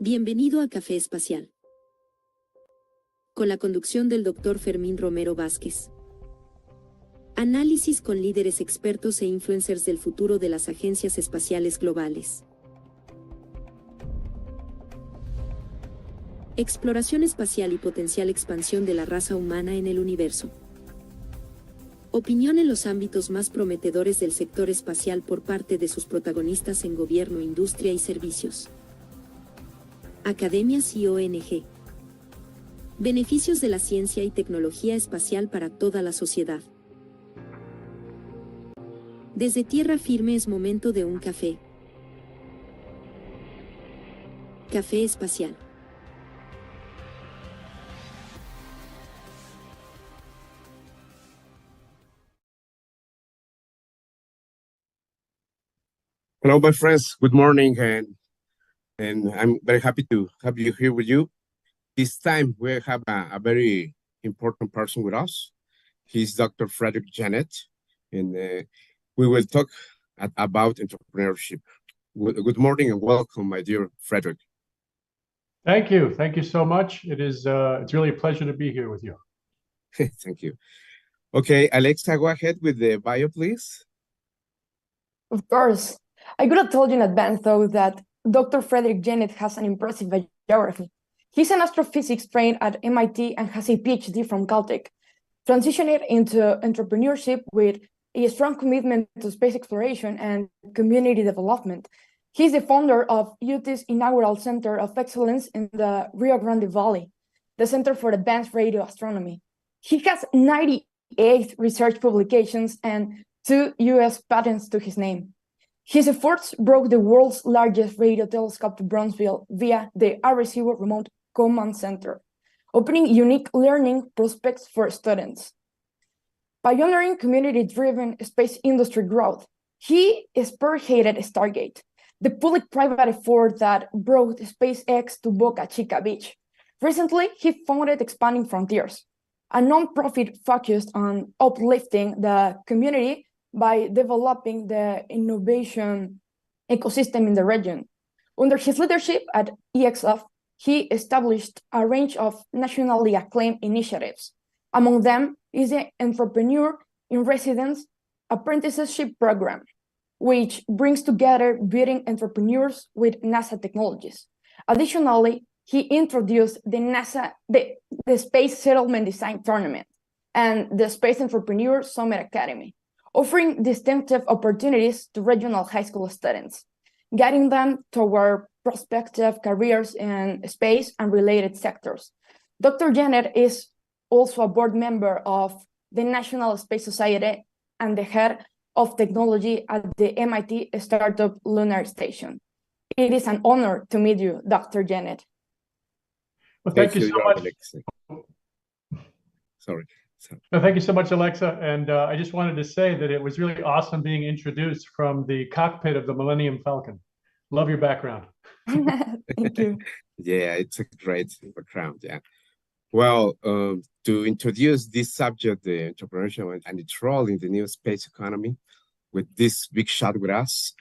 Bienvenido a Café Espacial. Con la conducción del Dr. Fermín Romero Vázquez. Análisis con líderes expertos e influencers del futuro de las agencias espaciales globales. Exploración espacial y potencial expansión de la raza humana en el universo. Opinión en los ámbitos más prometedores del sector espacial por parte de sus protagonistas en gobierno, industria y servicios. Academias y ONG. Beneficios de la ciencia y tecnología espacial para toda la sociedad. Desde tierra firme es momento de un café. Café Espacial. Hello, my friends. Good morning, and I'm very happy to have you here with you. This time we have a very important person with us. He's Dr. Fredrick Jenet, and we will talk about entrepreneurship. Good morning and welcome, my dear Fredrick. Thank you. Thank you so much. It's really a pleasure to be here with you. Thank you. Okay, Alexa, go ahead with the bio, please. Of course. I could have told you in advance, though, that Dr. Fredrick Jenet has an impressive biography. He's an astrophysics trained at MIT and has a PhD from Caltech, transitioned into entrepreneurship with a strong commitment to space exploration and community development. He's the founder of UT's inaugural Center of Excellence in the Rio Grande Valley, the Center for Advanced Radio Astronomy. He has 98 research publications and 2 US patents to his name. His efforts brought the world's largest radio telescope to Bronzeville via the Arecibo Remote Command Center, opening unique learning prospects for students. Pioneering community-driven space industry growth, he spearheaded Stargate, the public-private effort that brought SpaceX to Boca Chica Beach. Recently, he founded Expanding Frontiers, a nonprofit focused on uplifting the community by developing the innovation ecosystem in the region. Under his leadership at EXF, he established a range of nationally acclaimed initiatives. Among them is the Entrepreneur in Residence Apprenticeship Program, which brings together budding entrepreneurs with NASA technologies. Additionally, he introduced the Space Settlement Design Tournament and the Space Entrepreneur Summit Academy, offering distinctive opportunities to regional high school students, guiding them toward prospective careers in space and related sectors. Dr. Jenet is also a board member of the National Space Society and the head of technology at the MIT Startup Lunar Station. It is an honor to meet you, Dr. Jenet. Well, thank you so much. Alexa. Sorry. No, thank you so much, Alexa. And I just wanted to say that it was really awesome being introduced from the cockpit of the Millennium Falcon. Love your background. Thank you. Yeah, it's a great background. Yeah. Well, to introduce this subject, the entrepreneurship and its role in the new space economy, with this big shot with us,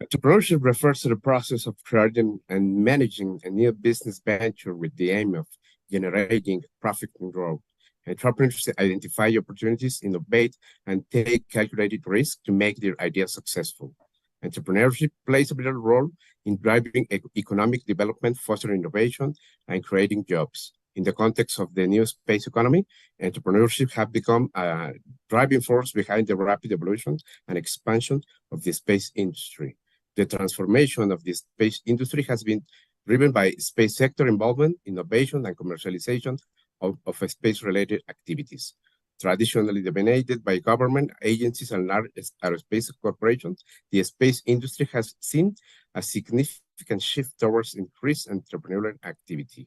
entrepreneurship refers to the process of creating and managing a new business venture with the aim of generating profit and growth. Entrepreneurs identify opportunities, innovate, and take calculated risks to make their ideas successful. Entrepreneurship plays a vital role in driving economic development, fostering innovation, and creating jobs. In the context of the new space economy, entrepreneurship has become a driving force behind the rapid evolution and expansion of the space industry. The transformation of the space industry has been driven by space sector involvement, innovation, and commercialization of space-related activities. Traditionally dominated by government agencies and large aerospace corporations, the space industry has seen a significant shift towards increased entrepreneurial activity.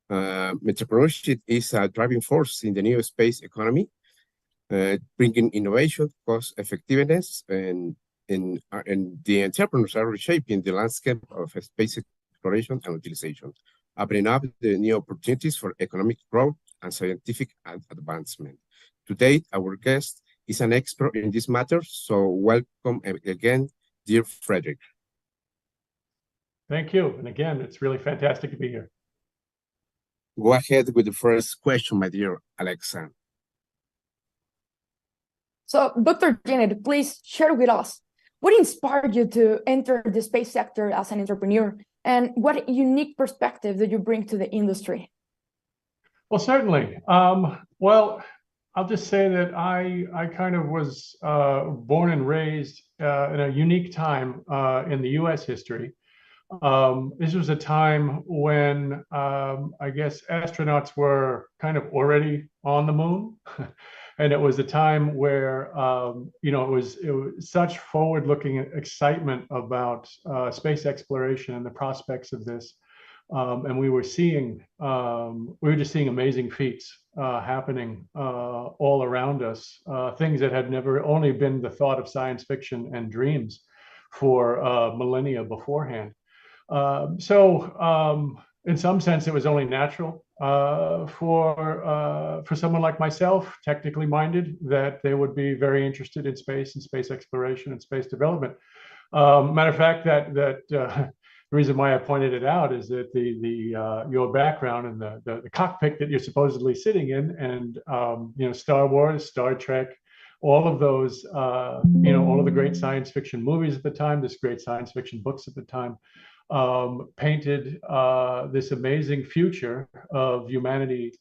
Entrepreneurship is a driving force in the new space economy, bringing innovation, cost effectiveness, and the entrepreneurs are reshaping the landscape of space exploration and utilization, opening up the new opportunities for economic growth and scientific advancement. Today, our guest is an expert in this matter, so welcome again, dear Fredrick. Thank you. And again, it's really fantastic to be here. Go ahead with the first question, my dear Alexa. So, Dr. Jenet, please share with us what inspired you to enter the space sector as an entrepreneur, and what unique perspective do you bring to the industry? Well, certainly. Well, I'll just say that I kind of was born and raised in a unique time in the U.S. history. This was a time when I guess astronauts were kind of already on the moon. And it was a time where, you know, it was such forward-looking excitement about space exploration and the prospects of this. And we were just seeing amazing feats happening all around us, things that had never only been the thought of science fiction and dreams for millennia beforehand. So in some sense, it was only natural for someone like myself, technically minded, that they would be very interested in space and space exploration and space development. Matter of fact, the reason why I pointed it out is that your background and the cockpit that you're supposedly sitting in, and you know, Star Wars, Star Trek, all of those, you know, all of the great science fiction movies at the time, this great science fiction books at the time, painted this amazing future of humanity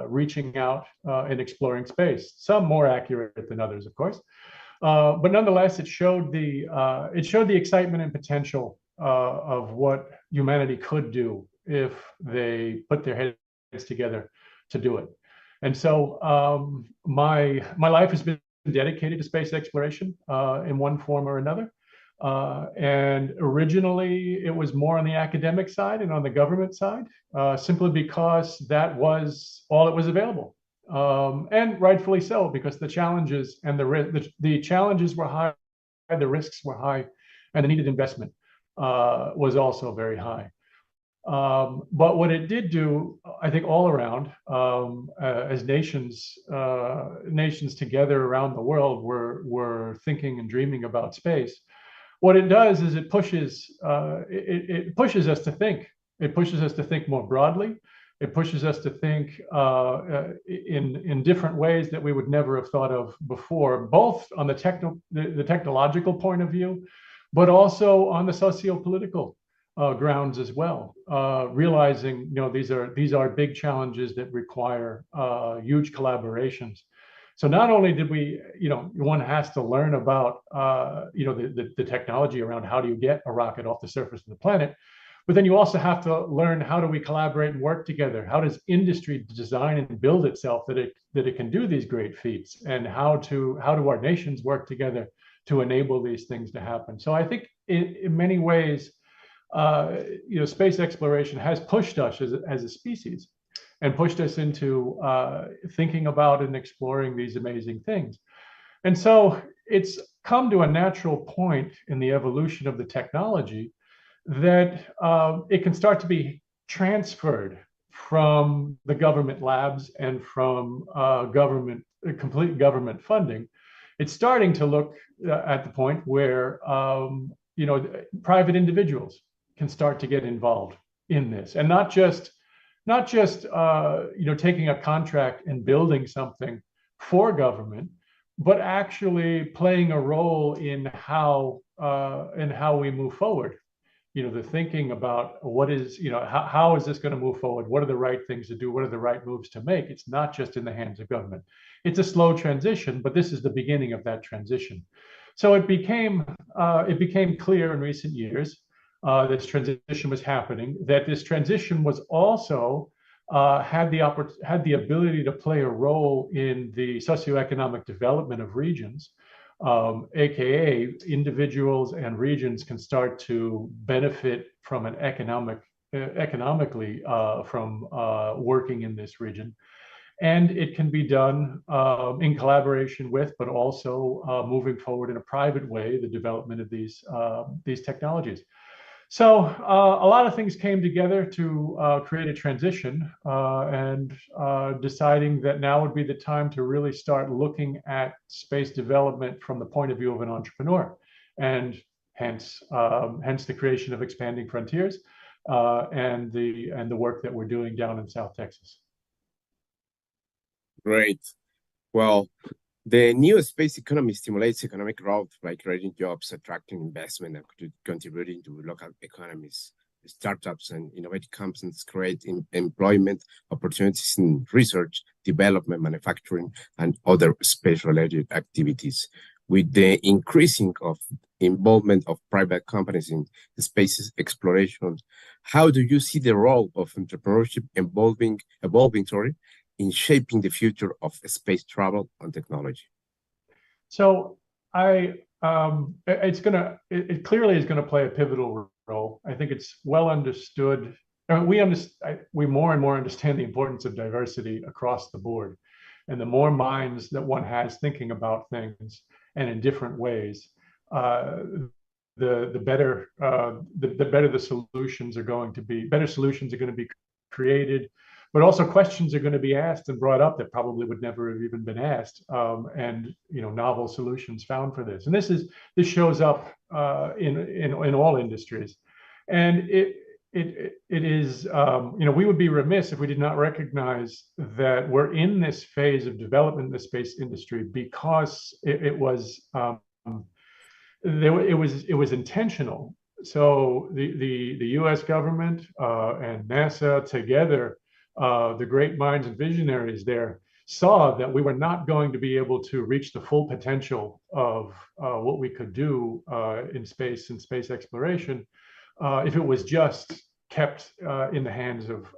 reaching out and exploring space. Some more accurate than others, of course, but nonetheless, it showed the excitement and potential of what humanity could do if they put their heads together to do it. And so my life has been dedicated to space exploration in one form or another. And originally, it was more on the academic side and on the government side, simply because that was all that was available. And rightfully so, because the challenges and the challenges were high, the risks were high, and the needed investment was also very high. But what it did do, I think, all around, as nations together around the world were thinking and dreaming about space, what it does is it pushes us to think. It pushes us to think more broadly. It pushes us to think in different ways that we would never have thought of before, both on the technological point of view, but also on the socio-political grounds as well. Realizing, you know, these are big challenges that require huge collaborations. So not only did we, you know, one has to learn about, you know, the technology around how do you get a rocket off the surface of the planet, but then you also have to learn how do we collaborate and work together? How does industry design and build itself that it can do these great feats? And how do our nations work together to enable these things to happen? So I think in many ways, you know, space exploration has pushed us as a species, and pushed us into thinking about and exploring these amazing things. And so it's come to a natural point in the evolution of the technology that it can start to be transferred from the government labs and from complete government funding. It's starting to look at the point where you know, private individuals can start to get involved in this, and not just you know, taking a contract and building something for government, but actually playing a role in how we move forward. You know, the thinking about what is, you know, how is this going to move forward? What are the right things to do? What are the right moves to make? It's not just in the hands of government. It's a slow transition, but this is the beginning of that transition. So it became clear in recent years this transition was happening, that this transition was also had the ability to play a role in the socioeconomic development of regions, aka individuals and regions can start to benefit from an economically from working in this region. And it can be done in collaboration with, but also moving forward in a private way, the development of these technologies. So a lot of things came together to create a transition, and deciding that now would be the time to really start looking at space development from the point of view of an entrepreneur. And hence the creation of Expanding Frontiers and the work that we're doing down in South Texas. Great. Well, the new space economy stimulates economic growth by creating jobs, attracting investment, and contributing to local economies. Startups and innovative companies create employment opportunities in research, development, manufacturing, and other space-related activities. With the increasing of involvement of private companies in space exploration, how do you see the role of entrepreneurship evolving in shaping the future of space travel and technology? So it clearly is going to play a pivotal role. I think it's well understood. We more and more understand the importance of diversity across the board, and the more minds that one has thinking about things and in different ways, the better the solutions are going to be. Better solutions are going to be created, but also questions are going to be asked and brought up that probably would never have even been asked, and novel solutions found for this. And this shows up in all industries, and it is we would be remiss if we did not recognize that we're in this phase of development in the space industry because it was intentional. So the U.S. government and NASA together, the great minds and visionaries there, saw that we were not going to be able to reach the full potential of what we could do in space and space exploration if it was just kept in the hands of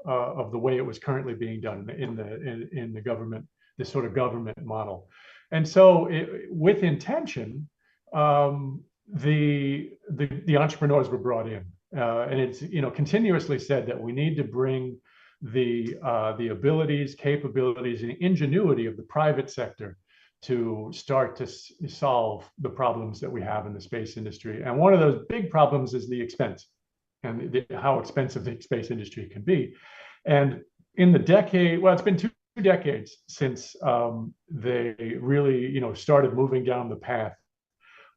the way it was currently being done in the government, this sort of government model. And so, with intention, the entrepreneurs were brought in, and it's continuously said that we need to bring the abilities, capabilities, and ingenuity of the private sector to start to solve the problems that we have in the space industry. And one of those big problems is the expense and how expensive the space industry can be. And in the decade, well, it's been two decades since they really, started moving down the path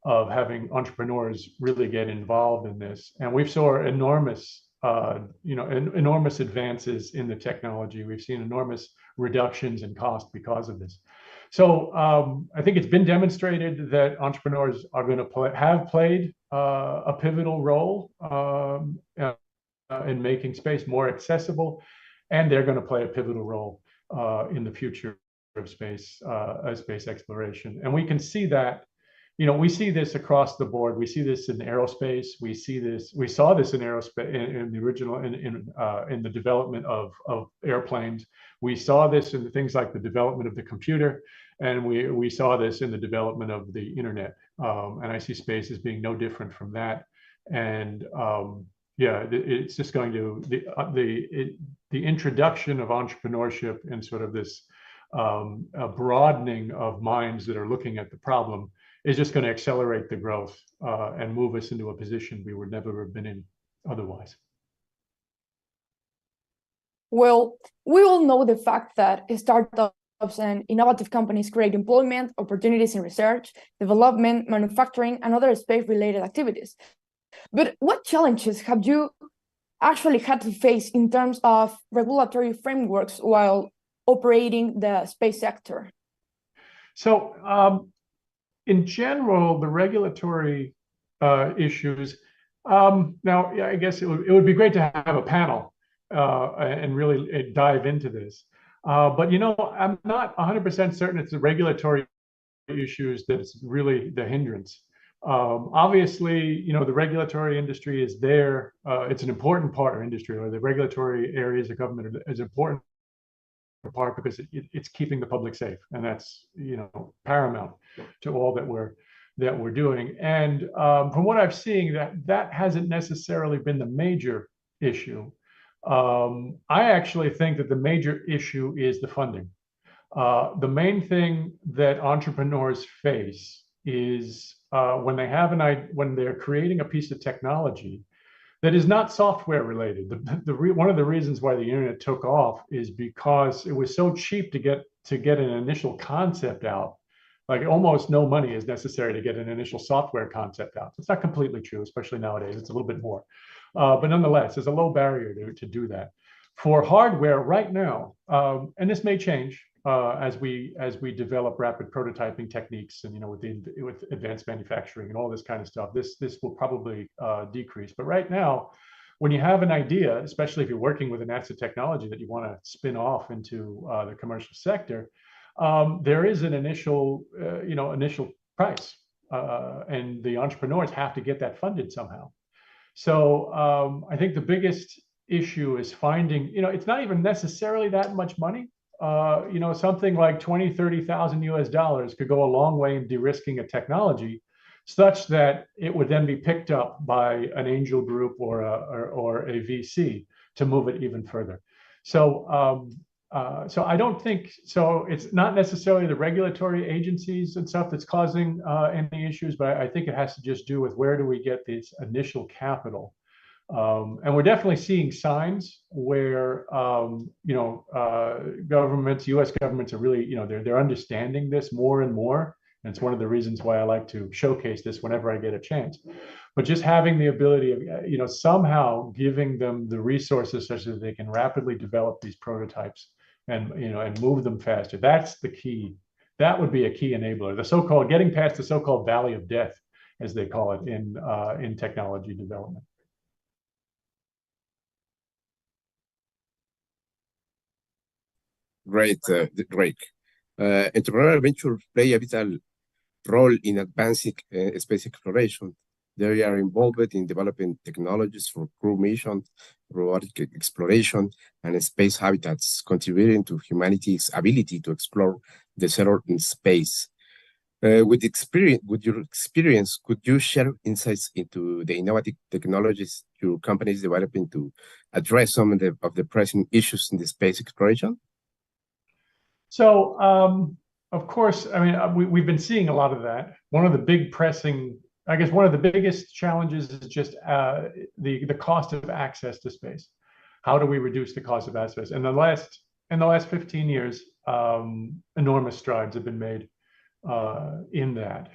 of having entrepreneurs really get involved in this. And we've saw enormous advances in the technology. We've seen enormous reductions in cost because of this. So I think it's been demonstrated that entrepreneurs are going to have played a pivotal role in making space more accessible, and they're going to play a pivotal role in the future of space exploration. And we can see that. We see this across the board. We see this in aerospace. We saw this in aerospace in the original in the development of airplanes. We saw this in things like the development of the computer, and we saw this in the development of the internet. And I see space as being no different from that. And it's just going to the introduction of entrepreneurship and sort of this broadening of minds that are looking at the problem is just going to accelerate the growth and move us into a position we would never have been in otherwise. Well, we all know the fact that startups and innovative companies create employment opportunities in research, development, manufacturing, and other space-related activities. But what challenges have you actually had to face in terms of regulatory frameworks while operating the space sector? So, in general, the regulatory issues. Now, I guess it would be great to have a panel and really dive into this. But I'm not 100% certain it's the regulatory issues that's really the hindrance. Obviously, the regulatory industry is there. It's an important part of industry, or the regulatory areas of government is important part because it's keeping the public safe, and that's paramount to all that we're doing. And from what I've seen, that hasn't necessarily been the major issue. I actually think that the major issue is the funding. The main thing that entrepreneurs face is when they're creating a piece of technology that is not software related. One of the reasons why the internet took off is because it was so cheap to get an initial concept out like almost no money is necessary to get an initial software concept out. It's not completely true, especially nowadays. It's a little bit more. But nonetheless, there's a low barrier to do that. For hardware right now, and this may change as we develop rapid prototyping techniques and with advanced manufacturing and all this kind of stuff, this will probably decrease. But right now, when you have an idea, especially if you're working with an asset technology that you want to spin off into the commercial sector, there is an initial price, and the entrepreneurs have to get that funded somehow. So I think the biggest issue is finding, it's not even necessarily that much money. Something like 20, 30,000 US dollars could go a long way in de-risking a technology such that it would then be picked up by an angel group or a VC to move it even further. So I don't think, so it's not necessarily the regulatory agencies and stuff that's causing any issues, but I think it has to just do with where do we get this initial capital. And we're definitely seeing signs where, governments, U.S. governments are really, they're understanding this more and more. And it's one of the reasons why I like to showcase this whenever I get a chance. But just having the ability of, somehow giving them the resources such that they can rapidly develop these prototypes and, and move them faster. That's the key. That would be a key enabler. The so-called getting past the so-called valley of death, as they call it in technology development. Great, Drake. Entrepreneurial ventures play a vital role in advancing space exploration. They are involved in developing technologies for crew missions, robotic exploration, and space habitats, contributing to humanity's ability to explore the zero in space. With your experience, could you share insights into the innovative technologies your company is developing to address some of the pressing issues in the space exploration? So, of course, I mean, we've been seeing a lot of that. One of the biggest challenges is just the cost of access to space. How do we reduce the cost of access? In the last 15 years, enormous strides have been made in that,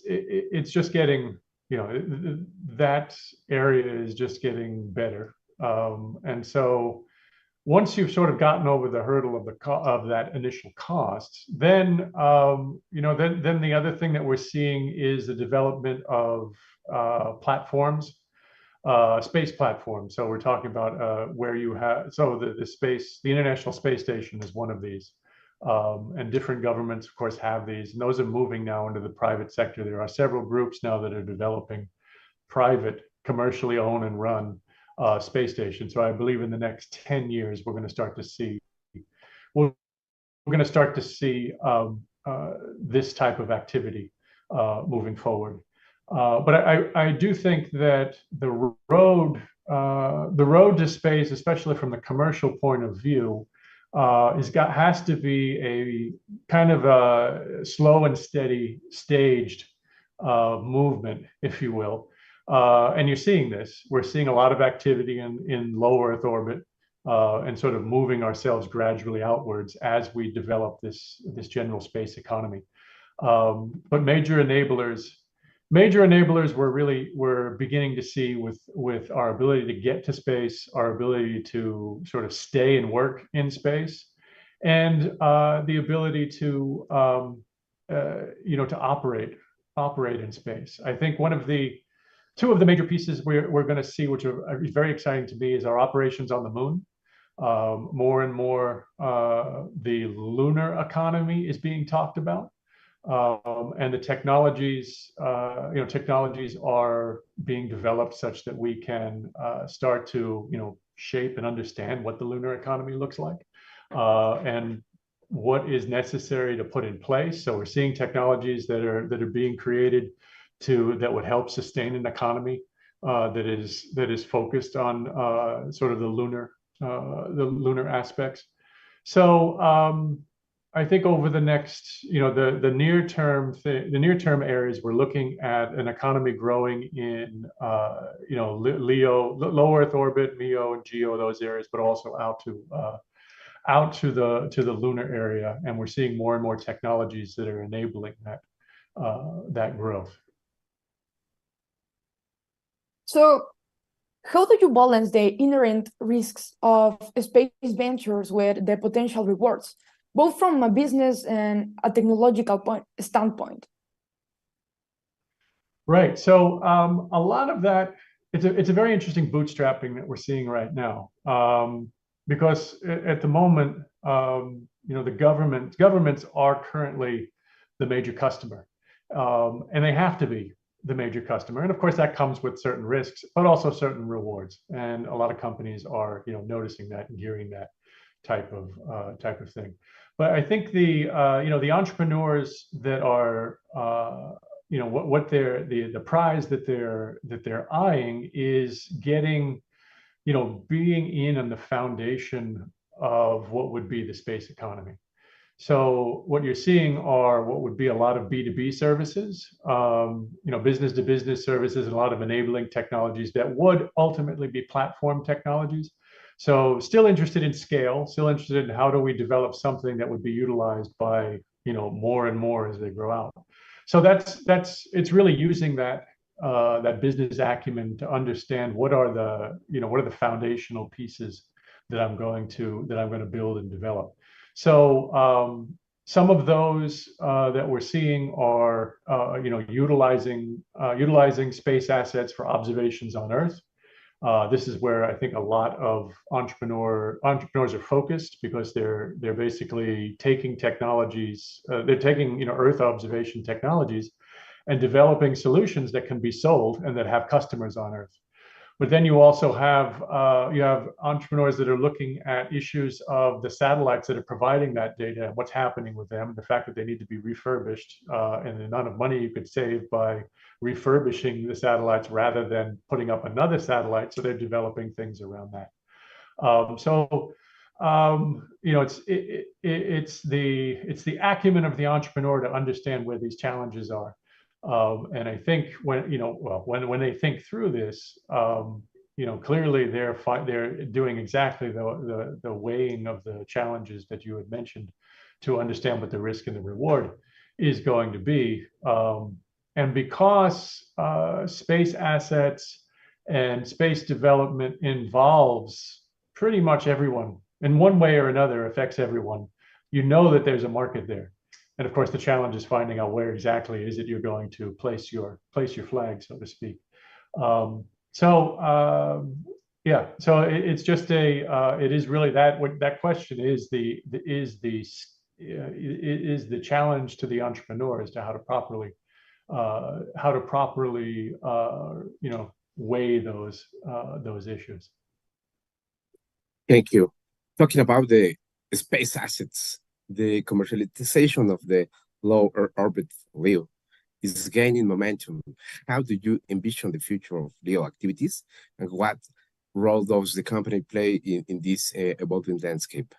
it's just getting, that area is just getting better. And so once you've sort of gotten over the hurdle of that initial cost, then then the other thing that we're seeing is the development of platforms, space platforms. So we're talking about where you have, so the International Space Station is one of these, and different governments, of course, have these, and those are moving now into the private sector. There are several groups now that are developing private, commercially owned and run space station. So I believe in the next 10 years, we're going to start to see this type of activity moving forward. But I do think that the road to space, especially from the commercial point of view, has to be a kind of a slow and steady, staged movement, if you will. And you're seeing this. We're seeing a lot of activity in low Earth orbit and sort of moving ourselves gradually outwards as we develop this general space economy. But major enablers we're beginning to see with our ability to get to space, our ability to sort of stay and work in space, and the ability to to operate in space. I think two of the major pieces we're going to see, which are very exciting to me, is our operations on the moon. More and more, the lunar economy is being talked about, and the technologies are being developed such that we can start to shape and understand what the lunar economy looks like, and what is necessary to put in place. So we're seeing technologies that are being created that would help sustain an economy that is focused on sort of the lunar aspects. So I think over the next, the near term areas, we're looking at an economy growing in LEO, low Earth orbit, MEO and GEO, those areas, but also out out to the lunar area, and we're seeing more and more technologies that are enabling that growth. So, how do you balance the inherent risks of space ventures with the potential rewards, both from a business and a technological standpoint? Right. So a lot of that, it's a very interesting bootstrapping that we're seeing right now, because at the moment, the governments are currently the major customer, and they have to be the major customer. And of course, that comes with certain risks, but also certain rewards. And a lot of companies are, noticing that and hearing that type of thing. But I think the entrepreneurs that are what they're the prize that they're eyeing is getting, being in on the foundation of what would be the space economy. So what you're seeing are what would be a lot of B2B services, business to business services, and a lot of enabling technologies that would ultimately be platform technologies. So still interested in scale, still interested in how do we develop something that would be utilized by, more and more as they grow out. So it's really using that business acumen to understand what are the foundational pieces that I'm going to build and develop. So some of those that we're seeing are utilizing space assets for observations on Earth. This is where I think a lot of entrepreneurs are focused, because they're basically taking technologies, they're taking Earth observation technologies and developing solutions that can be sold and that have customers on Earth. But then you also have entrepreneurs that are looking at issues of the satellites that are providing that data and what's happening with them, the fact that they need to be refurbished, and the amount of money you could save by refurbishing the satellites rather than putting up another satellite. So they're developing things around that. It's the acumen of the entrepreneur to understand where these challenges are. And I think when they think through this, clearly they're doing exactly the weighing of the challenges that you had mentioned to understand what the risk and the reward is going to be. And because space assets and space development involves pretty much everyone in one way or another, affects everyone, that there's a market there. And of course, the challenge is finding out where exactly is it you're going to place your flag, so to speak. So it's just it is really that question is the challenge to the entrepreneur as to how to properly weigh those issues. Thank you. Talking about the space assets, the commercialization of the low Earth orbit LEO is gaining momentum. How do you envision the future of LEO activities, and what role does the company play in this evolving landscape?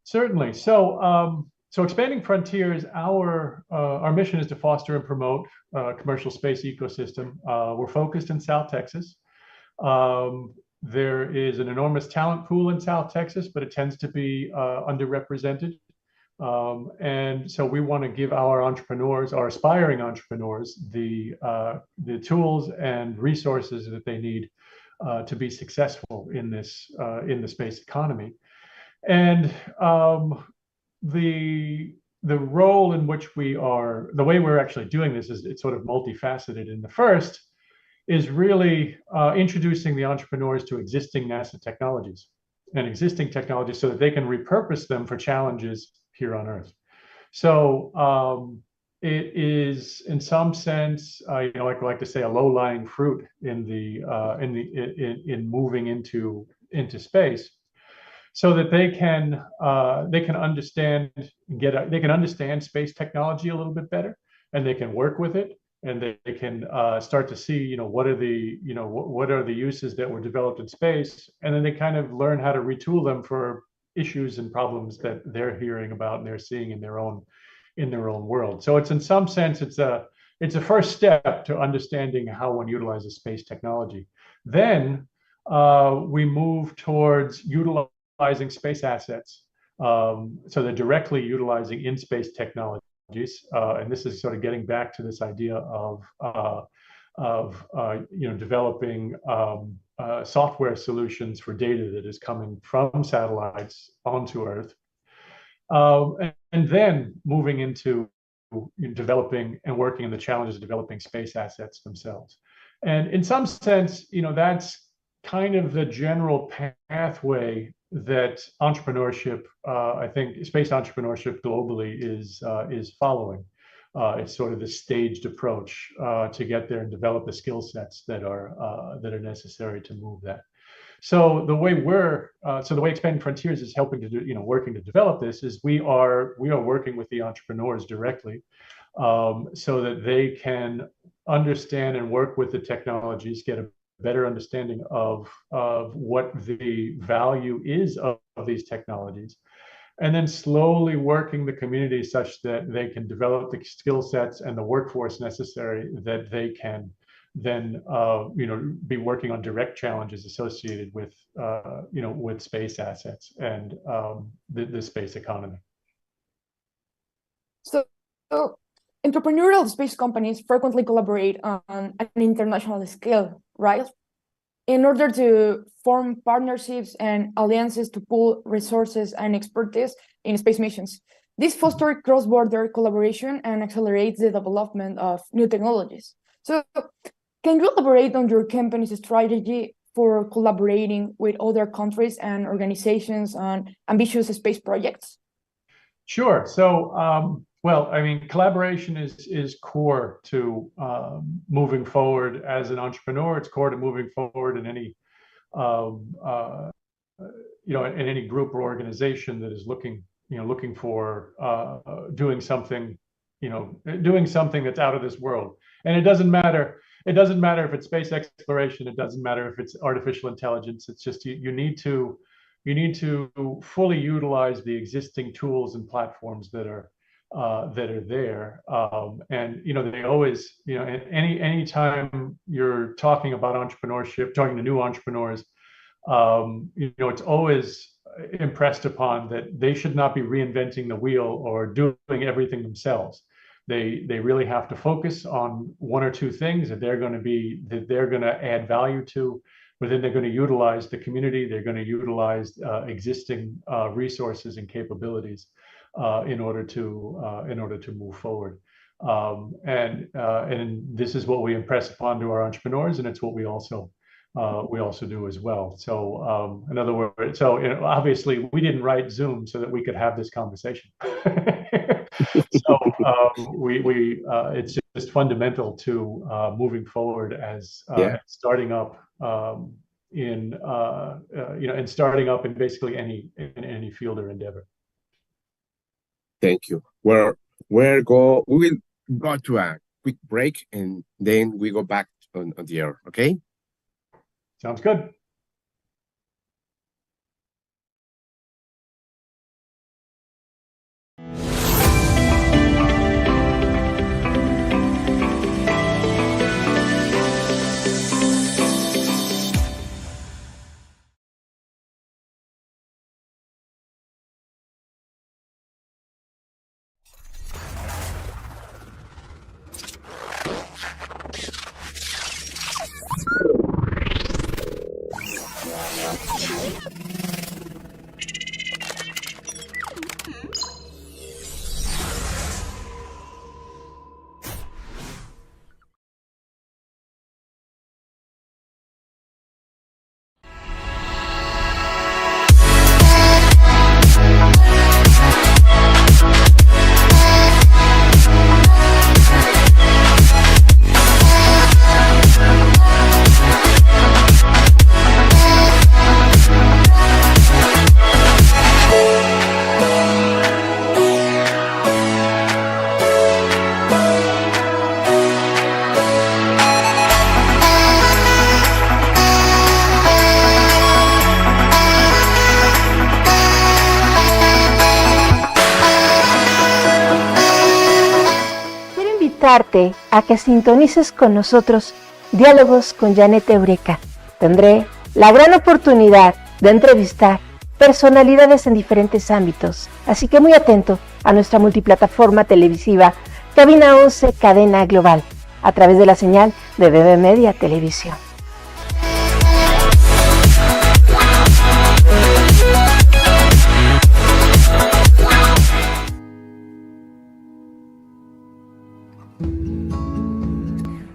Certainly. So expanding frontiers, our mission is to foster and promote commercial space ecosystem. We're focused in South Texas. There is an enormous talent pool in South Texas, but it tends to be underrepresented. And so we want to give our aspiring entrepreneurs, the tools and resources that they need to be successful in the space economy. And the role in which the way we're actually doing this is it's sort of multifaceted. In the first is really introducing the entrepreneurs to existing NASA technologies so that they can repurpose them for challenges here on Earth. So it is, in some sense, I like to say, a low-lying fruit in moving into space, so that they can understand space technology a little bit better, and they can work with it, and they can start to see, what are the uses that were developed in space, and then they kind of learn how to retool them for issues and problems that they're hearing about and they're seeing in their own world. So it's, in some sense, it's a first step to understanding how one utilizes space technology. Then we move towards utilizing utilizing space assets. So they're directly utilizing in-space technologies, and this is sort of getting back to this idea of developing software solutions for data that is coming from satellites onto Earth, and then moving into developing and working on the challenges of developing space assets themselves. And in some sense, that's kind of the general pathway that entrepreneurship, I think space entrepreneurship globally is following. It's sort of the staged approach to get there and develop the skill sets that are necessary to move that. So the way Expanding Frontiers is helping to do, working to develop this is we are working with the entrepreneurs directly, so that they can understand and work with the technologies, get a better understanding of what the value is of these technologies, and then slowly working the community such that they can develop the skill sets and the workforce necessary that they can then be working on direct challenges associated with with space assets and the space economy. So entrepreneurial space companies frequently collaborate on an international scale, right? In order to form partnerships and alliances to pool resources and expertise in space missions. This fosters cross-border collaboration and accelerates the development of new technologies. So can you elaborate on your company's strategy for collaborating with other countries and organizations on ambitious space projects? Sure. So, well, I mean, collaboration is core to moving forward as an entrepreneur. It's core to moving forward in any, in any group or organization that is looking for doing something that's out of this world. And it doesn't matter. It doesn't matter if it's space exploration. It doesn't matter if it's artificial intelligence. It's just you need to fully utilize the existing tools and platforms that are there. And they always, any time you're talking about entrepreneurship, talking to new entrepreneurs, it's always impressed upon that they should not be reinventing the wheel or doing everything themselves. They really have to focus on one or two things that they're going to add value to, but then they're going to utilize the community. They're going to utilize existing resources and capabilities in order to move forward. And this is what we impress upon to our entrepreneurs, and it's what we also do as well. So in other words, obviously we didn't write Zoom so that we could have this conversation. So it's just fundamental to moving forward as starting up in starting up in basically any field or endeavor. Thank you. We will go to a quick break and then we go back on the air. Okay. Sounds good. A que sintonices con nosotros Diálogos con Jenet Eureka. Tendré la gran oportunidad de entrevistar personalidades en diferentes ámbitos, así que muy atento a nuestra multiplataforma televisiva Cabina 11 Cadena Global, a través de la señal de BB Media Televisión.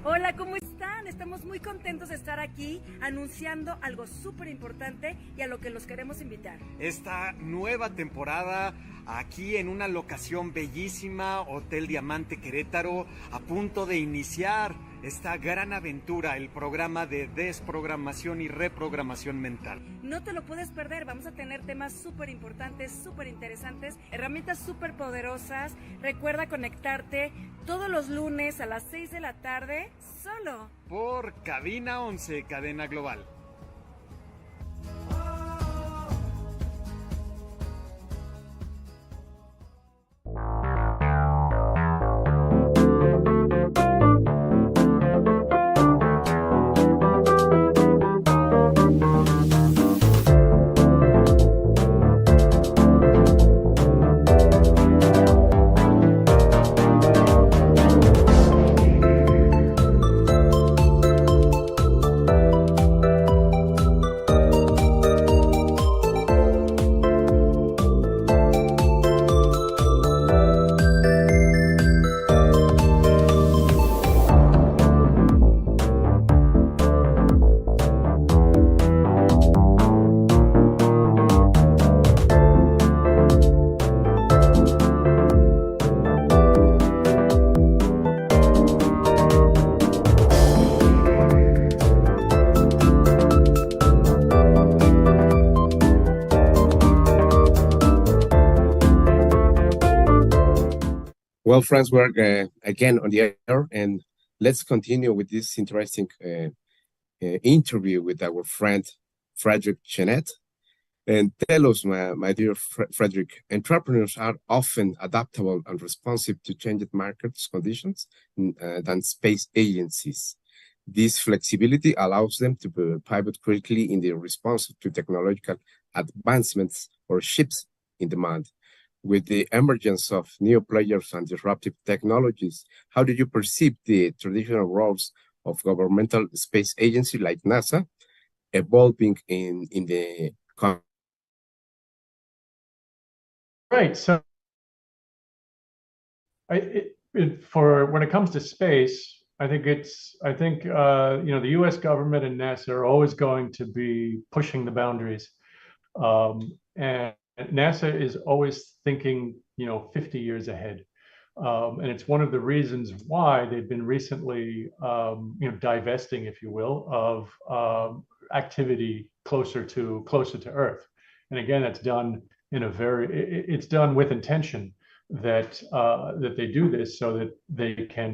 Hola, ¿cómo están? Estamos muy contentos de estar aquí anunciando algo súper importante y a lo que los queremos invitar. Esta nueva temporada aquí en una locación bellísima, Hotel Diamante Querétaro, a punto de iniciar esta gran aventura, el programa de desprogramación y reprogramación mental. No te lo puedes perder, vamos a tener temas súper importantes, súper interesantes, herramientas súper poderosas. Recuerda conectarte todos los lunes a las 6 de la tarde, solo por Cabina 11, Cadena Global. Well, friends, we're again on the air, and let's continue with this interesting interview with our friend Fredrick Jenet. And tell us, my dear Fredrick, entrepreneurs are often adaptable and responsive to changing market conditions than space agencies. This flexibility allows them to pivot quickly in their response to technological advancements or shifts in demand. With the emergence of new players and disruptive technologies, how do you perceive the traditional roles of governmental space agency like NASA evolving in the Right. So, for when it comes to space, I think the U.S. government and NASA are always going to be pushing the boundaries, and NASA is always thinking 50 years ahead, and it's one of the reasons why they've been recently divesting, if you will, of activity closer to Earth. And again, that's done it's done with intention that they do this so that they can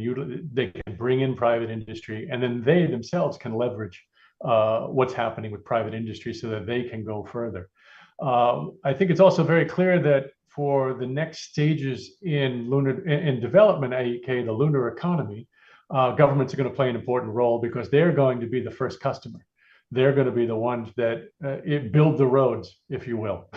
bring in private industry, and then they themselves can leverage what's happening with private industry so that they can go further. I think it's also very clear that for the next stages in development, aka the lunar economy, governments are going to play an important role because they're going to be the first customer. They're going to be the ones that build the roads, if you will.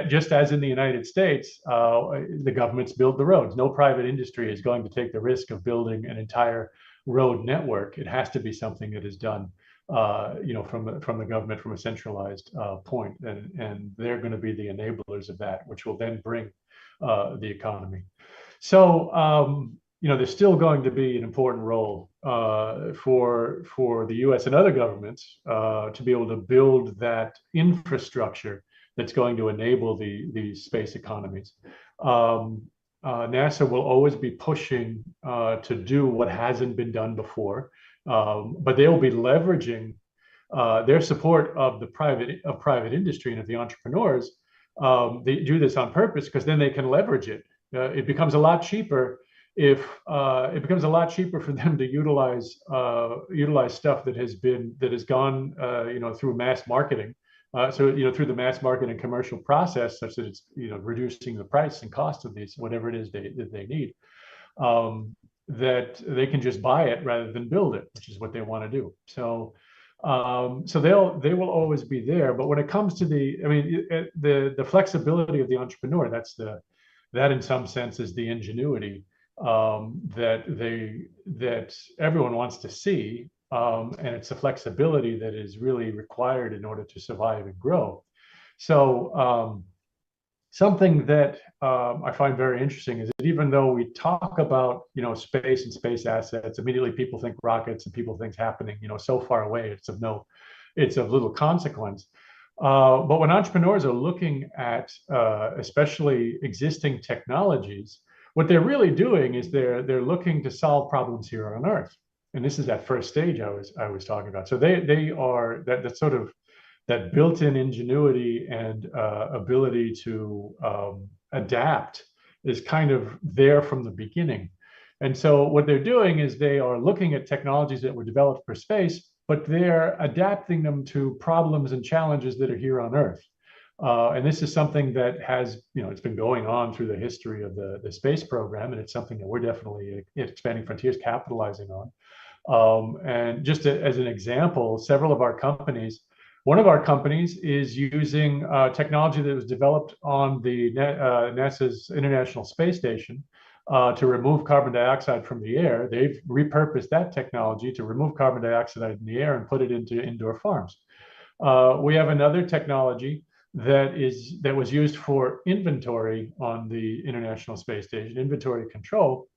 Just as in the United States, the governments build the roads. No private industry is going to take the risk of building an entire road network. It has to be something that is done, from the government, from a centralized point, and they're going to be the enablers of that, which will then bring the economy. So, there's still going to be an important role for the U.S. and other governments to be able to build that infrastructure that's going to enable the space economies. NASA will always be pushing to do what hasn't been done before, but they'll be leveraging their support of the private industry and of the entrepreneurs. They do this on purpose because then they can leverage it. It becomes a lot cheaper for them to utilize stuff that has gone through mass marketing. Through the mass market and commercial process, such that it's reducing the price and cost of these, whatever it is that they need, that they can just buy it rather than build it, which is what they want to do. So So they will always be there. But when it comes to the flexibility of the entrepreneur, that in some sense is the ingenuity that everyone wants to see, and it's the flexibility that is really required in order to survive and grow. So something that I find very interesting is that even though we talk about space and space assets, immediately people think rockets and people think happening so far away, it's of little consequence. But when entrepreneurs are looking at especially existing technologies, what they're really doing is they're looking to solve problems here on Earth, and this is that first stage I was talking about. So they are that sort of that built-in ingenuity and ability to adapt is kind of there from the beginning. And so what they're doing is they are looking at technologies that were developed for space, but they're adapting them to problems and challenges that are here on Earth. And this is something that has, it's been going on through the history of the space program, and it's something that we're definitely at Expanding Frontiers capitalizing on. And just as an example, several of our companies, one of our companies is using technology that was developed on the NASA's International Space Station to remove carbon dioxide from the air. They've repurposed that technology to remove carbon dioxide in the air and put it into indoor farms. We have another technology that was used for inventory on the International Space Station, inventory control.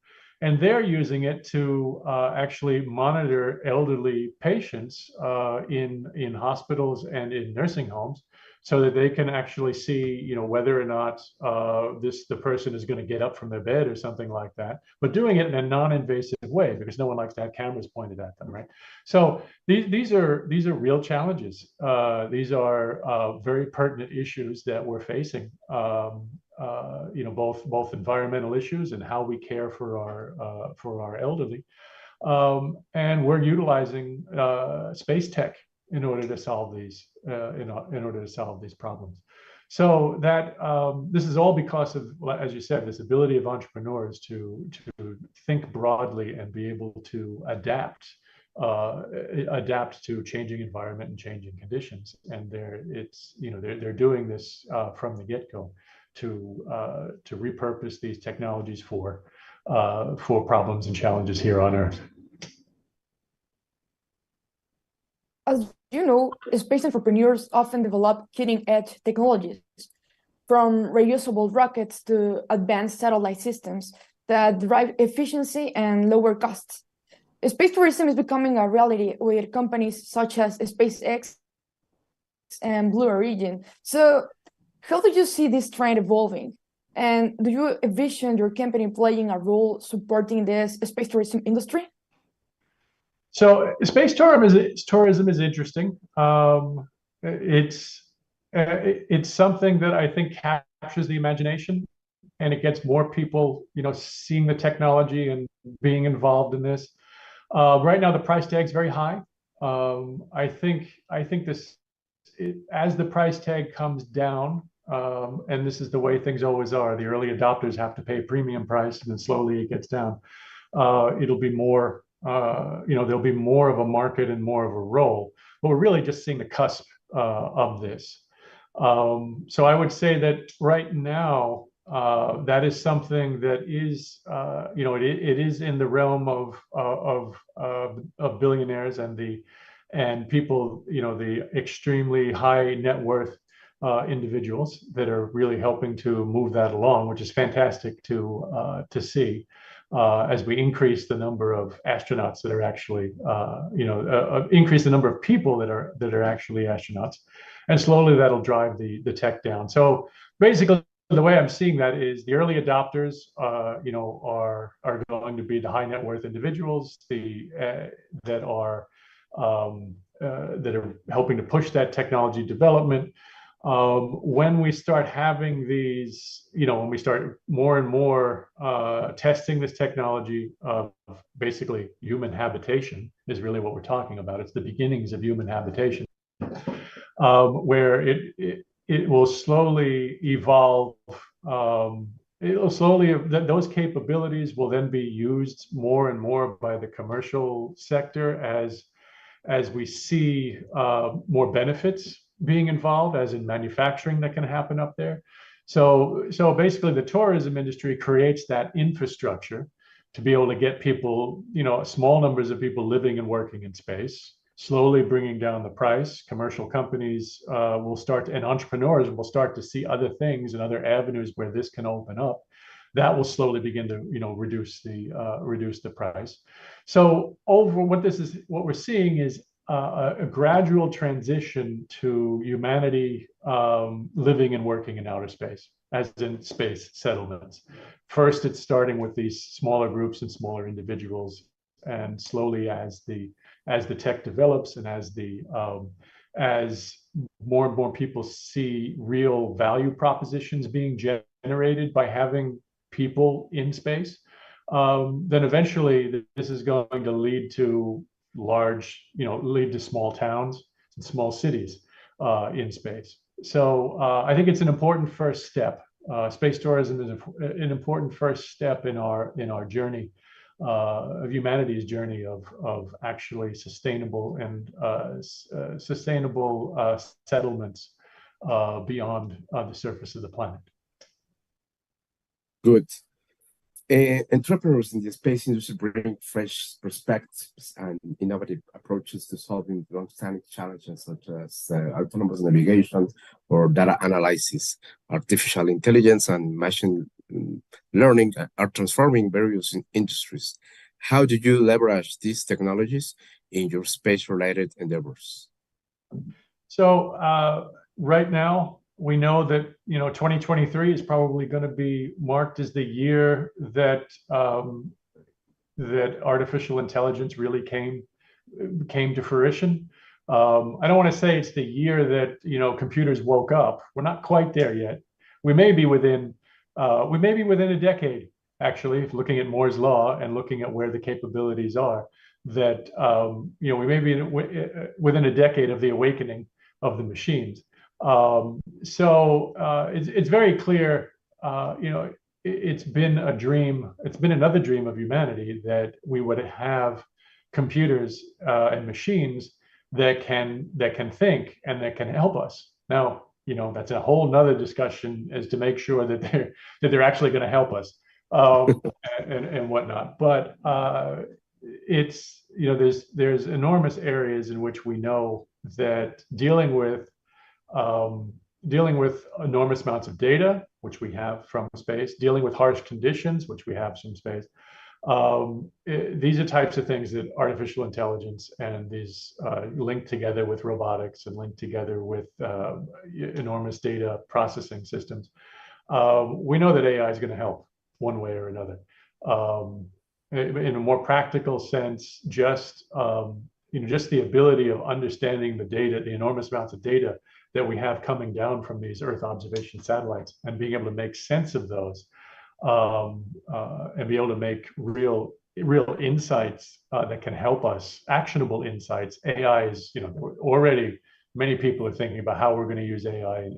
And they're using it to actually monitor elderly patients in hospitals and in nursing homes, so that they can actually see, whether or not the person is going to get up from their bed or something like that, but doing it in a non-invasive way, because no one likes to have cameras pointed at them, right? So these are real challenges. These are very pertinent issues that we're facing. Both environmental issues and how we care for our elderly, and we're utilizing space tech in order to solve these problems. So that this is all because of, as you said, this ability of entrepreneurs to think broadly and be able to adapt to changing environment and changing conditions. And they're doing this from the get-go to repurpose these technologies for problems and challenges here on Earth. As you know, space entrepreneurs often develop cutting-edge technologies, from reusable rockets to advanced satellite systems that drive efficiency and lower costs. Space tourism is becoming a reality with companies such as SpaceX and Blue Origin. So how do you see this trend evolving? And do you envision your company playing a role supporting this space tourism industry? So space tourism is interesting. It's something that I think captures the imagination, and it gets more people, seeing the technology and being involved in this. Right now, the price tag is very high. I think as the price tag comes down, and this is the way things always are, the early adopters have to pay a premium price, and then slowly it gets down. It'll be more. There'll be more of a market and more of a role, but we're really just seeing the cusp of this. So I would say that right now, that is something that is, it is in the realm of billionaires and people, the extremely high net worth individuals that are really helping to move that along, which is fantastic to see. As we increase the number of astronauts that are actually, increase the number of people that are actually astronauts, and slowly that'll drive the tech down. So basically, the way I'm seeing that is the early adopters, are going to be the high net worth individuals, that are helping to push that technology development. When we start having these, when we start more and more testing this technology of basically human habitation is really what we're talking about. It's the beginnings of human habitation, where it will slowly evolve. Those capabilities will then be used more and more by the commercial sector as we see more benefits being involved, as in manufacturing that can happen up there. So basically the tourism industry creates that infrastructure to be able to get people, small numbers of people living and working in space, slowly bringing down the price. Commercial companies will start, and entrepreneurs will start to see other things and other avenues where this can open up. That will slowly begin to, reduce the price. So what we're seeing is a gradual transition to humanity living and working in outer space, as in space settlements. First, it's starting with these smaller groups and smaller individuals, and slowly as the tech develops and as more and more people see real value propositions being generated by having people in space, then eventually this is going to lead to small towns and small cities in space. So I think it's an important first step. Space tourism is an important first step in our journey, of humanity's journey of actually sustainable settlements beyond the surface of the planet. Good. Entrepreneurs in the space industry bring fresh perspectives and innovative approaches to solving long-standing challenges such as autonomous navigation or data analysis. Artificial intelligence and machine learning are transforming various industries. How do you leverage these technologies in your space-related endeavors? So right now, we know that 2023 is probably going to be marked as the year that artificial intelligence really came to fruition. I don't want to say it's the year that computers woke up. We're not quite there yet. We may be within a decade, actually, looking at Moore's law and looking at where the capabilities are. That we may be within a decade of the awakening of the machines. So it's very clear, it's been a dream. It's been another dream of humanity that we would have computers and machines that can think and that can help us. Now, that's a whole nother discussion as to make sure that they're actually going to help us and whatnot. But it's there's enormous areas in which we know that dealing with enormous amounts of data, which we have from space, dealing with harsh conditions, which we have from space. These are types of things that artificial intelligence and these linked together with robotics and linked together with enormous data processing systems. We know that AI is going to help one way or another. In a more practical sense, just the ability of understanding the data, the enormous amounts of data that we have coming down from these Earth observation satellites, and being able to make sense of those, and be able to make real insights that can help us, actionable insights. AI is, already many people are thinking about how we're going to use AI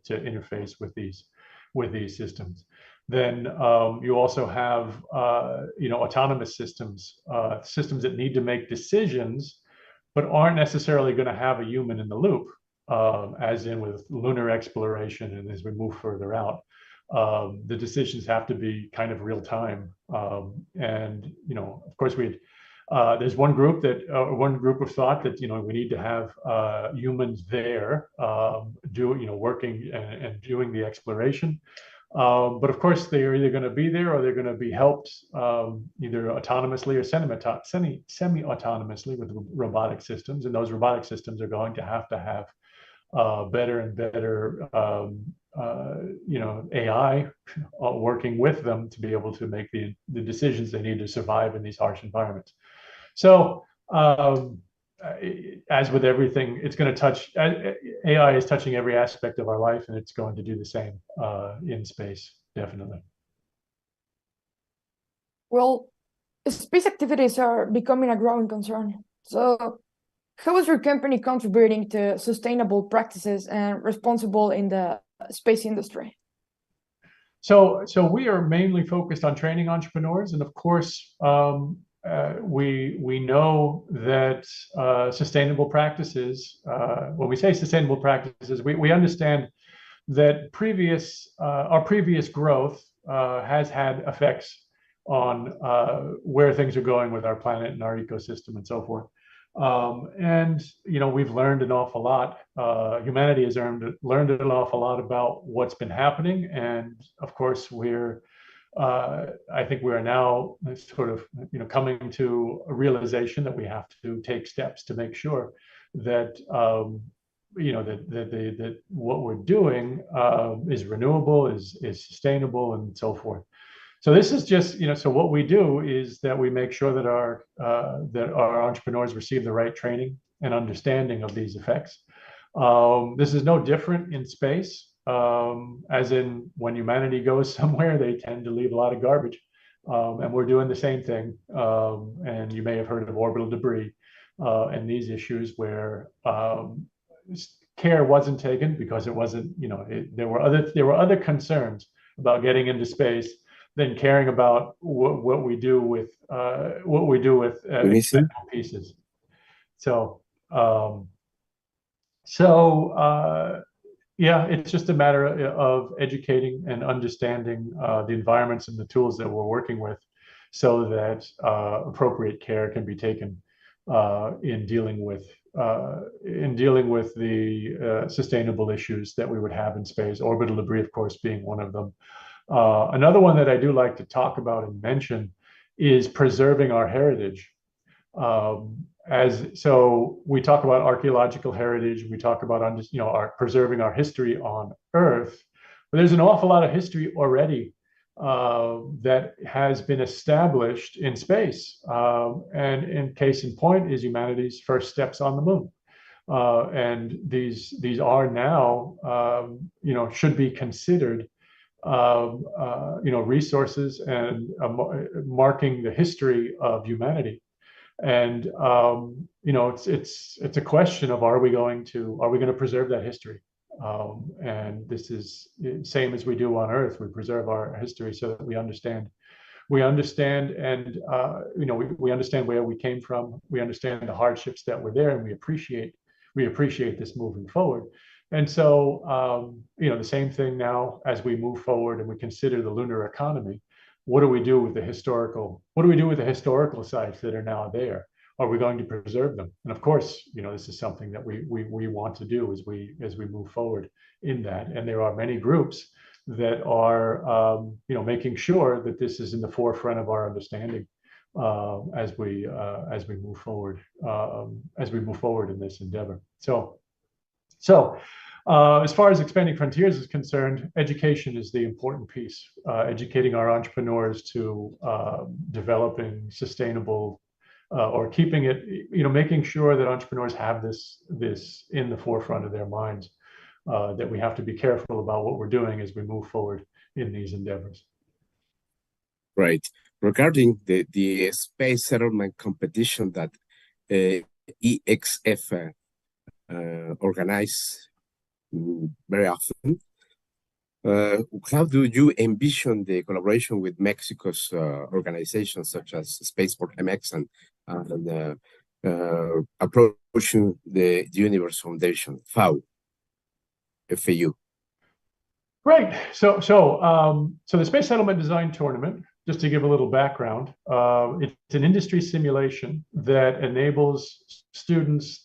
to interface with these systems. Then you also have autonomous systems, systems that need to make decisions, but aren't necessarily going to have a human in the loop, as in with lunar exploration. And as we move further out, the decisions have to be kind of real time. And of course, there's one group of thought that we need to have humans there, working and doing the exploration. But of course, they're either going to be there or they're going to be helped either autonomously or semi-autonomously with robotic systems. And those robotic systems are going to have better and better AI working with them to be able to make the decisions they need to survive in these harsh environments. So as with everything, it's going to touch, AI is touching every aspect of our life, and it's going to do the same in space, definitely. Well, space activities are becoming a growing concern. So how is your company contributing to sustainable practices and responsible in the space industry? So we are mainly focused on training entrepreneurs, and of course, we know that sustainable practices, when we say sustainable practices, we understand that our previous growth has had effects on where things are going with our planet and our ecosystem and so forth. And we've learned an awful lot. Humanity has learned an awful lot about what's been happening, and of course, I think we are now sort of coming to a realization that we have to take steps to make sure that that what we're doing is renewable, is sustainable, and so forth. So this is just, so what we do is that we make sure that our entrepreneurs receive the right training and understanding of these effects. This is no different in space, as in when humanity goes somewhere, they tend to leave a lot of garbage. And we're doing the same thing. And you may have heard of orbital debris and these issues where care wasn't taken because it wasn't, there were other concerns about getting into space than caring about what we do with pieces. So yeah, it's just a matter of educating and understanding the environments and the tools that we're working with, so that appropriate care can be taken in dealing with the sustainable issues that we would have in space. Orbital debris, of course, being one of them. Another one that I do like to talk about and mention is preserving our heritage. So we talk about archaeological heritage, we talk about preserving our history on Earth, but there's an awful lot of history already that has been established in space. And in case in point is humanity's first steps on the moon. And these are now, should be considered resources and marking the history of humanity. And it's a question of are we going to preserve that history? And this is the same as we do on Earth. We preserve our history so that we understand and we understand where we came from. We understand the hardships that were there, and we appreciate this moving forward. And so the same thing now as we move forward and we consider the lunar economy. What do we do with the historical sites that are now there? Are we going to preserve them? And of course, this is something that we want to do as we move forward in that. And there are many groups that are making sure that this is in the forefront of our understanding as we move forward in this endeavor. So as far as expanding frontiers is concerned, education is the important piece. Educating our entrepreneurs to developing sustainable or keeping it, making sure that entrepreneurs have this in the forefront of their minds, that we have to be careful about what we're doing as we move forward in these endeavors. Right. Regarding the space settlement competition that EXF organize very often, how do you envision the collaboration with Mexico's organizations such as Spaceport MX and approaching the Universe Foundation, FAU? Right. So the Space Settlement Design Tournament, just to give a little background, it's an industry simulation that enables students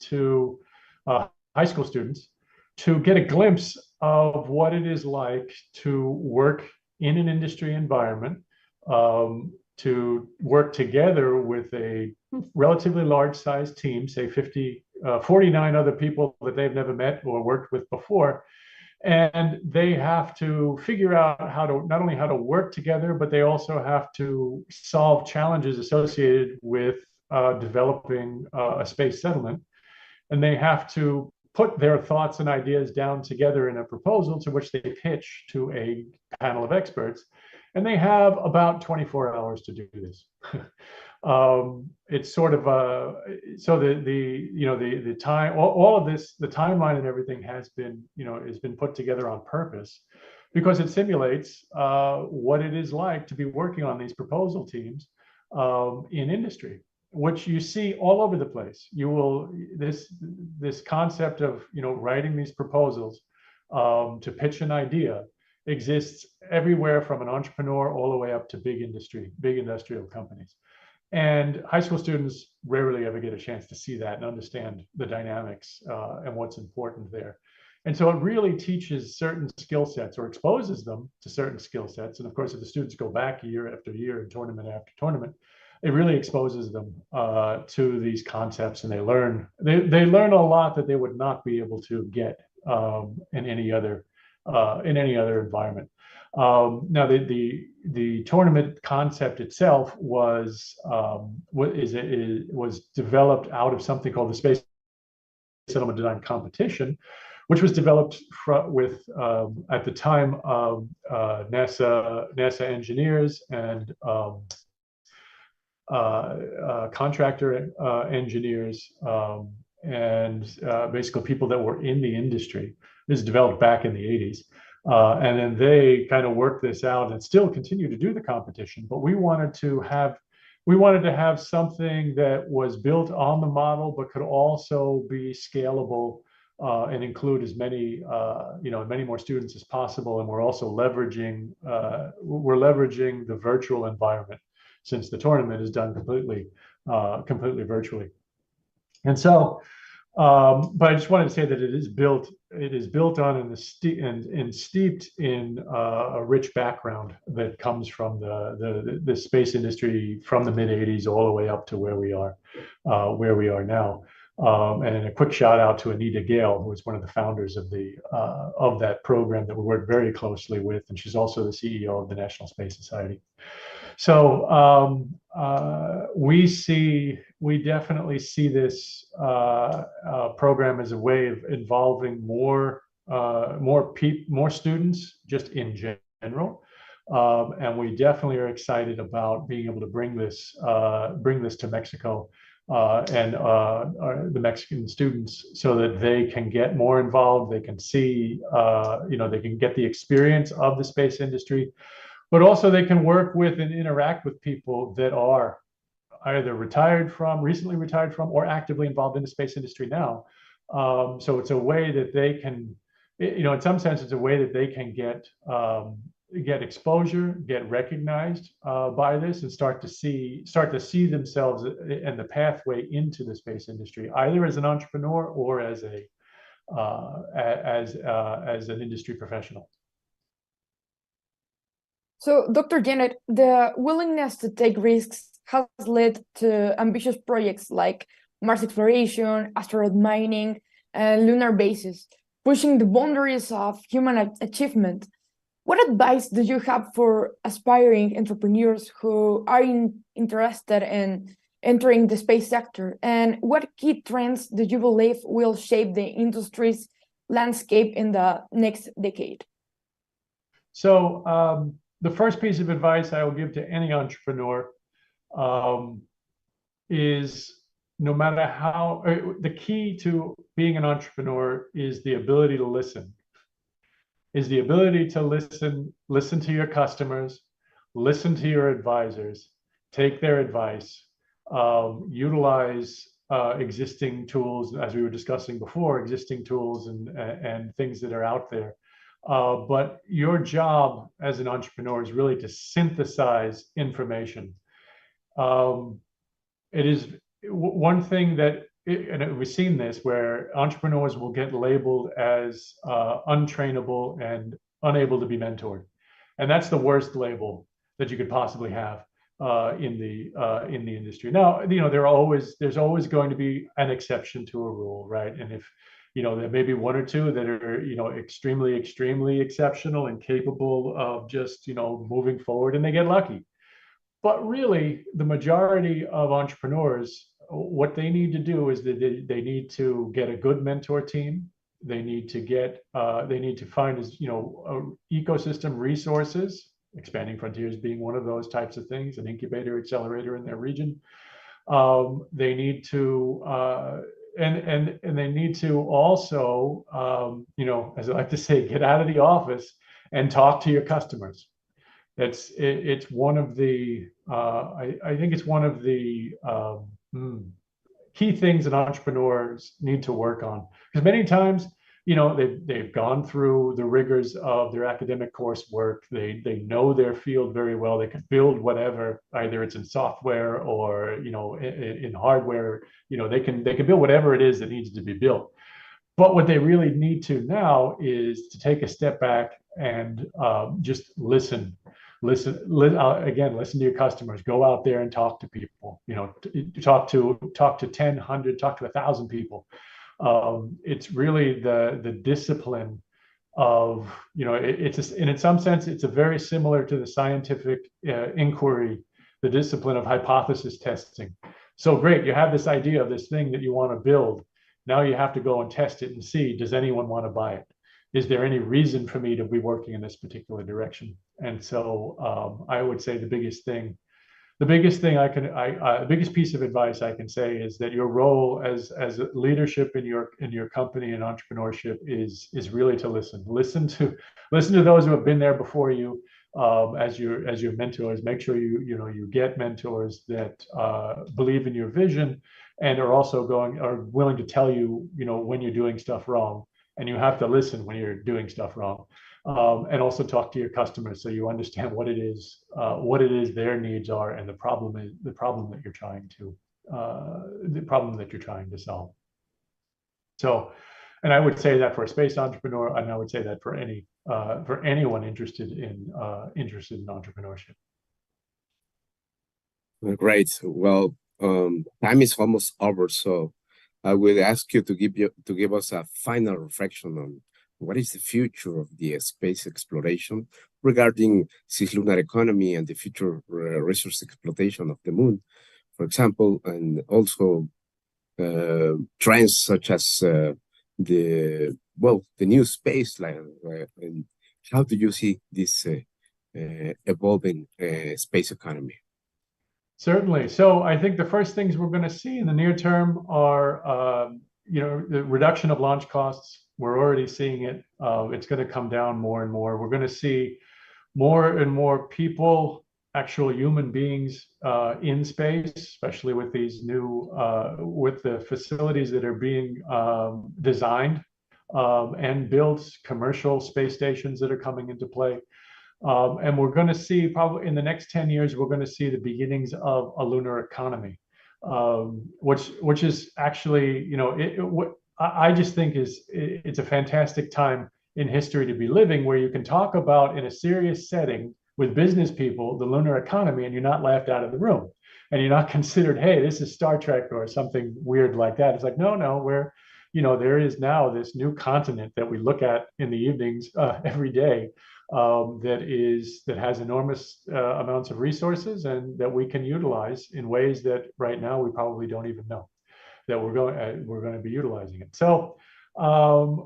high school students, to get a glimpse of what it is like to work in an industry environment, to work together with a relatively large-sized team, say 49 other people that they've never met or worked with before. And they have to figure out not only how to work together, but they also have to solve challenges associated with developing a space settlement. And they have to put their thoughts and ideas down together in a proposal to which they pitch to a panel of experts. And they have about 24 hours to do this. It's sort of so the time, all of this, the timeline and everything has been put together on purpose, because it simulates what it is like to be working on these proposal teams in industry, which you see all over the place. You will this concept of writing these proposals to pitch an idea exists everywhere, from an entrepreneur all the way up to big industrial companies. And high school students rarely ever get a chance to see that and understand the dynamics and what's important there. And so it really teaches certain skill sets, or exposes them to certain skill sets. And of course, if the students go back year after year and tournament after tournament, it really exposes them to these concepts, and they learn a lot that they would not be able to get in any other environment. Now, the tournament concept itself was developed out of something called the Space Settlement Design Competition, which was developed with at the time NASA engineers and contractor engineers and basically people that were in the industry. This is developed back in the 80s. And then they kind of worked this out and still continue to do the competition. But we wanted to have something that was built on the model, but could also be scalable and include as many many more students as possible. And we're also leveraging the virtual environment, since the tournament is done completely virtually. And so, but I just wanted to say that it is built on and steeped in a rich background that comes from the space industry from the mid 80s all the way up to where we are now. And a quick shout out to Anita Gale, who was one of the founders of that program that we work very closely with, and she's also the CEO of the National Space Society. So we definitely see this program as a way of involving more students just in general, and we definitely are excited about being able to bring this to Mexico and the Mexican students, so that they can get more involved. They can see, they can get the experience of the space industry, but also they can work with and interact with people that are either recently retired from, or actively involved in the space industry now. So it's a way that they can, in some sense, it's a way that they can get exposure, get recognized by this, and start to see themselves and the pathway into the space industry, either as an entrepreneur or as an industry professional. So, Dr. Jenet, the willingness to take risks has led to ambitious projects like Mars exploration, asteroid mining, and lunar bases, pushing the boundaries of human achievement. What advice do you have for aspiring entrepreneurs who are interested in entering the space sector? And what key trends do you believe will shape the industry's landscape in the next decade? So, the first piece of advice I will give to any entrepreneur is, no matter how, the key to being an entrepreneur is the ability to listen. Listen to your customers, listen to your advisors, take their advice, utilize existing tools, as we were discussing before, existing tools and things that are out there. But your job as an entrepreneur is really to synthesize information. It is one thing that, and we've seen this, where entrepreneurs will get labeled as untrainable and unable to be mentored, and that's the worst label that you could possibly have in the industry. Now, there's always going to be an exception to a rule, right? And if there may be one or two that are extremely exceptional and capable of just moving forward, and they get lucky. But really, the majority of entrepreneurs, what they need to do is that they need to get a good mentor team. They need to find ecosystem resources, expanding frontiers being one of those types of things, an incubator, accelerator in their region. They need to and they need to also as I like to say, get out of the office and talk to your customers. It's one of the I think it's one of the key things that entrepreneurs need to work on, because many times, you know, they've gone through the rigors of their academic coursework. They know their field very well. They can build whatever, either it's in software or, you know, in hardware. You know, they can build whatever it is that needs to be built. But what they really need to now is to take a step back and just listen to your customers. Go out there and talk to people. You know, talk to 10, 100, talk to 1,000 people. It's really the discipline of, you know, and in some sense, it's a very similar to the scientific inquiry, the discipline of hypothesis testing. So great, you have this idea of this thing that you want to build. Now you have to go and test it and see, does anyone want to buy it? Is there any reason for me to be working in this particular direction? And so I would say the biggest piece of advice I can say is that your role as leadership in your company and entrepreneurship is really to listen to those who have been there before you, as your mentors. Make sure you get mentors that believe in your vision and are willing to tell you, you know, when you're doing stuff wrong, and you have to listen when you're doing stuff wrong. And also talk to your customers so you understand what it is their needs are, and the problem that you're trying to solve. So, and I would say that for a space entrepreneur, and I would say that for anyone interested in entrepreneurship. Great. Well, time is almost over, so I will ask you to give us a final reflection on what is the future of the space exploration regarding cislunar economy and the future resource explotation of the moon, for example, and also trends such as the new space line. And how do you see this evolving space economy? Certainly. So I think the first things we're going to see in the near term are, the reduction of launch costs. We're already seeing it. It's going to come down more and more. We're going to see more and more people, actual human beings, in space, especially with these new, with the facilities that are being designed and built, commercial space stations that are coming into play. And we're going to see, probably in the next 10 years, we're going to see the beginnings of a lunar economy, which is actually, what I just think it's a fantastic time in history to be living, where you can talk about, in a serious setting with business people, the lunar economy, and you're not laughed out of the room, and you're not considered, hey, this is Star Trek or something weird like that. It's like, no, there is now this new continent that we look at in the evenings every day, that has enormous amounts of resources, and that we can utilize in ways that right now we probably don't even know that we're going to be utilizing it. So I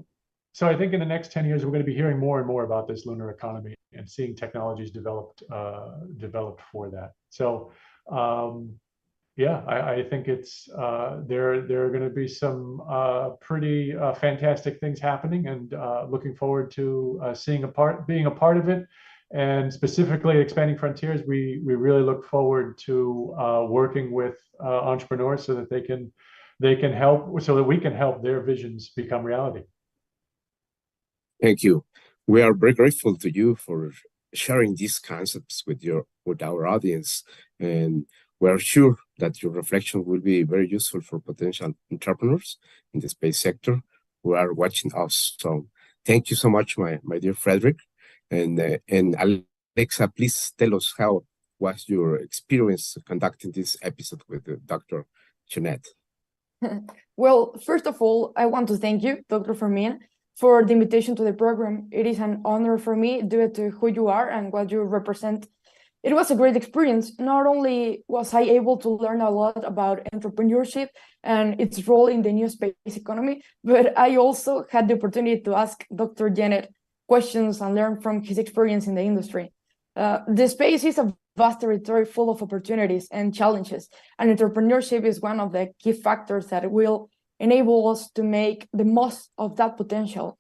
think in the next 10 years, we're going to be hearing more and more about this lunar economy and seeing technologies developed for that. So I think it's there are going to be some pretty fantastic things happening, and looking forward to being a part of it. And specifically Expanding Frontiers, we really look forward to working with entrepreneurs so that they can help, so that we can help their visions become reality. Thank you. We are very grateful to you for sharing these concepts with our audience, and we're sure that your reflection will be very useful for potential entrepreneurs in the space sector who are watching us. So thank you so much, my dear Fredrick. And Alexa, please tell us how was your experience conducting this episode with Dr. Jenet. Well, first of all, I want to thank you, Dr. Fermín, for the invitation to the program. It is an honor for me due to who you are and what you represent. It was a great experience. Not only was I able to learn a lot about entrepreneurship and its role in the new space economy, but I also had the opportunity to ask Dr. Jenet questions and learn from his experience in the industry. The space is a vast territory full of opportunities and challenges, and entrepreneurship is one of the key factors that will enable us to make the most of that potential,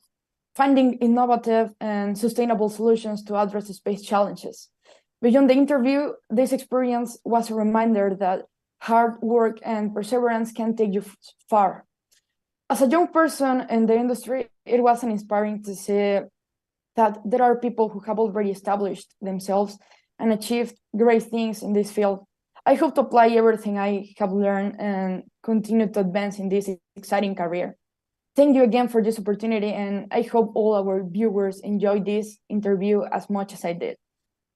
finding innovative and sustainable solutions to address the space challenges. Beyond the interview, this experience was a reminder that hard work and perseverance can take you far. As a young person in the industry, it was inspiring to see that there are people who have already established themselves and achieved great things in this field. I hope to apply everything I have learned and continue to advance in this exciting career. Thank you again for this opportunity, and I hope all our viewers enjoyed this interview as much as I did.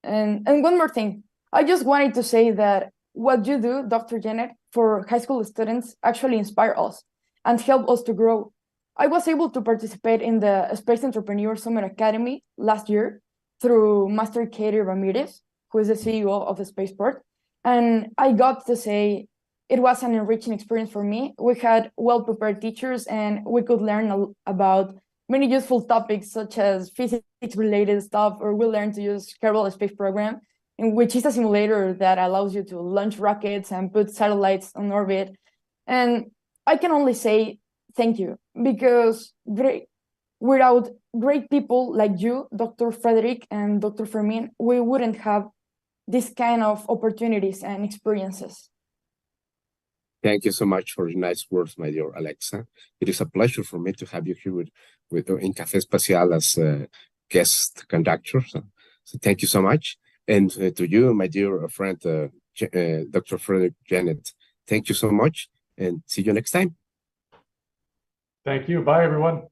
And one more thing, I just wanted to say that what you do, Dr. Jenet, for high school students actually inspire us and help us to grow. I was able to participate in the Space Entrepreneur Summer Academy last year through Master Katie Ramirez, who is the CEO of the Spaceport. And I got to say it was an enriching experience for me. We had well-prepared teachers and we could learn about many useful topics such as physics-related stuff, or we learned to use Kerbal Space Program, which is a simulator that allows you to launch rockets and put satellites on orbit. And I can only say thank you, because without great people like you, Dr. Fredrick and Dr. Fermín, we wouldn't have this kind of opportunities and experiences. Thank you so much for your nice words, my dear Alexa. It is a pleasure for me to have you here in Café Espacial as a guest conductor. So thank you so much. And to you, my dear friend, Dr. Fredrick Jenet, thank you so much, and see you next time. Thank you. Bye, everyone.